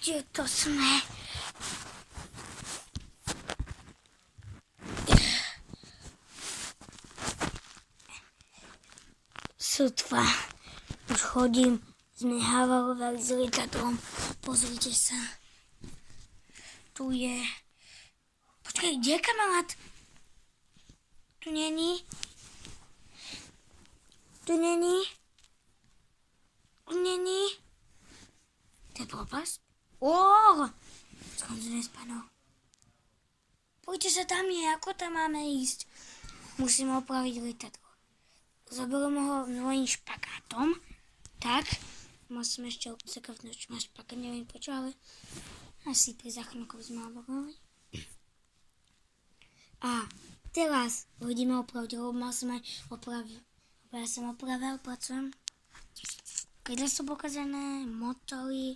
Kde to sme? Sotva. Už chodím. Sme havarovali s lietadlom. Pozrite sa. Tu je... Počkaj, kde je kamarát? Tu není. Tu není. Tu není. To je propasť? Skôr to nespadol. Poďte sa tam je, ako tam máme ísť? Musím opraviť lietadlo. Zoberiem ho svojím špagátom. Tak. Musím ešte obsekať, či má špagát, neviem prečo, ale asi pri záchranku sme opravili. A teraz hodíme opraviť, lebo mal som aj opraviť. Ja som opravil, pracujem. Keď sú pokazané motory,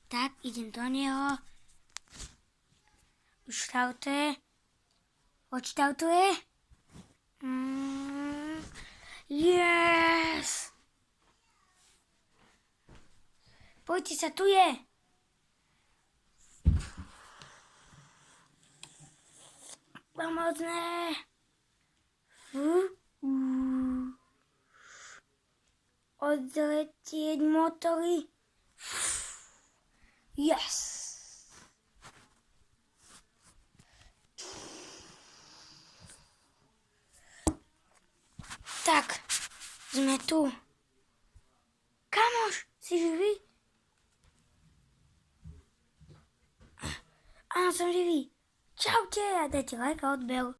tak, idem do neho. Už štartuje. Odštartuje. Yes! Poďte sa, tu je. Pomocné. Odletieť motory. Yes! Tak, sme tu. Kamoš, si živý? Áno, som živý. Čaute, a dajte like a odber.